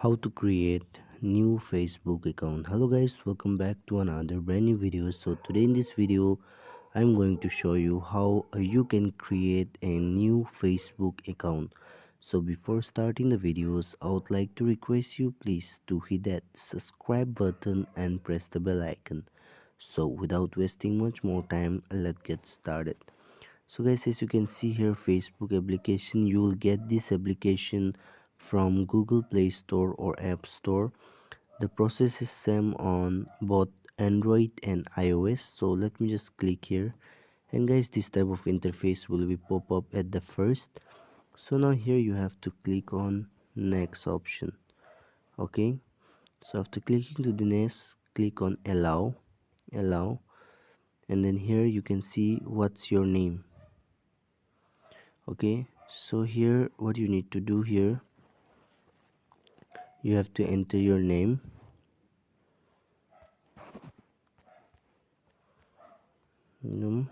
How to create new Facebook account. Hello guys, welcome back to another brand new video. So today in this video I'm going to show you how you can create a new Facebook account. So before starting the videos, I would like to request you please to hit that subscribe button and press the bell icon. So without wasting much more time, let's get started. So guys, as you can see here, Facebook application, you will get this application from Google Play Store or App Store. The process is same on both Android and iOS. So let me just click here, and guys, this type of interface will be pop up at the first. So now here you have to click on next option. Okay, so after clicking to the next, click on allow, and then here you can see what's your name. Okay, so here what you need to do here, you have to enter your name, num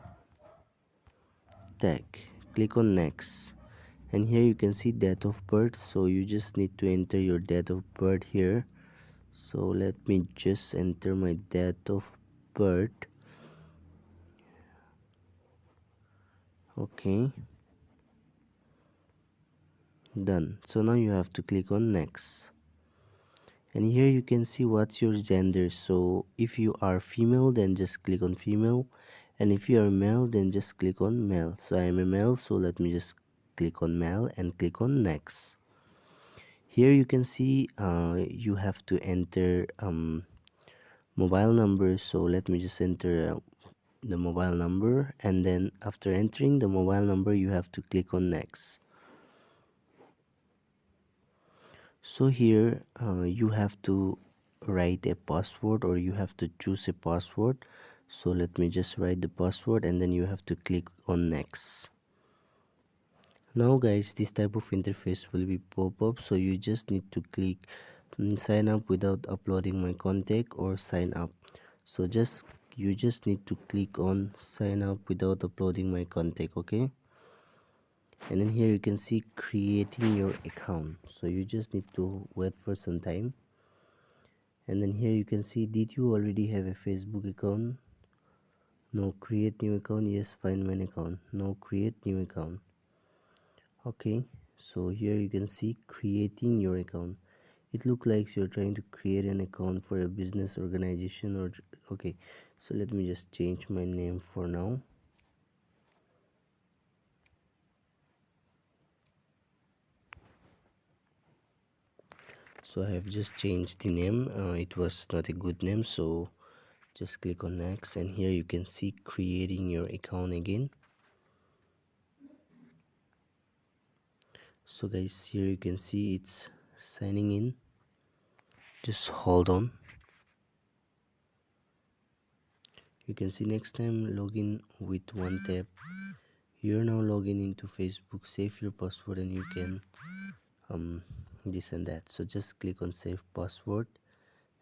tag, click on next, and here you can see date of birth. So you just need to enter your date of birth here. So let me just enter my date of birth. Okay, done. So now you have to click on next, and here you can see what's your gender. So if you are female, then just click on female, and if you are male, then just click on male. So I am a male, so let me just click on male and click on next. Here you can see you have to enter mobile number. So let me just enter the mobile number, and then after entering the mobile number, you have to click on next. So here you have to write a password, or you have to choose a password. So let me just write the password, and then you have to click on next. Now guys, this type of interface will be pop up. So you just need to click sign up without uploading my contact, or sign up. So you just need to click on sign up without uploading my contact. Okay, and then here you can see creating your account. So you just need to wait for some time, and then here you can see, did you already have a Facebook account? No. Create new account? Yes. Find my account? No. Create new account. Okay, so here you can see creating your account. It looks like you're trying to create an account for a business organization, or okay, so let me just change my name for now. So I have just changed the name. It was not a good name, so just click on next, and here you can see creating your account again. So guys, here you can see it's signing in. Just hold on. You can see next time login with one tap. You're now logging into Facebook. Save your password and you can this and that. So just click on save password,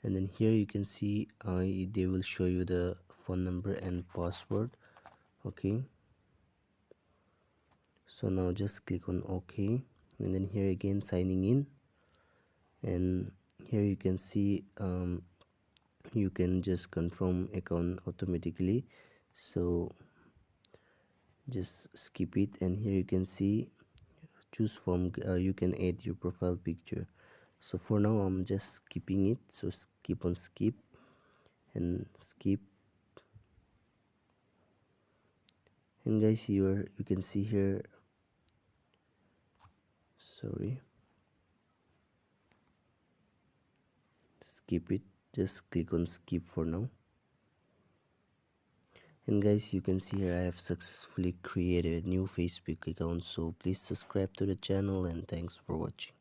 and then here you can see they will show you the phone number and password. Okay, so now just click on OK, and then here again signing in, and here you can see you can just confirm account automatically. So just skip it, and here you can see choose from you can add your profile picture. So for now I'm just skipping it, so skip on skip and skip. And guys, here you can see here, sorry, skip it, just click on skip for now. And guys, you can see here I have successfully created a new Facebook account. So please subscribe to the channel, and thanks for watching.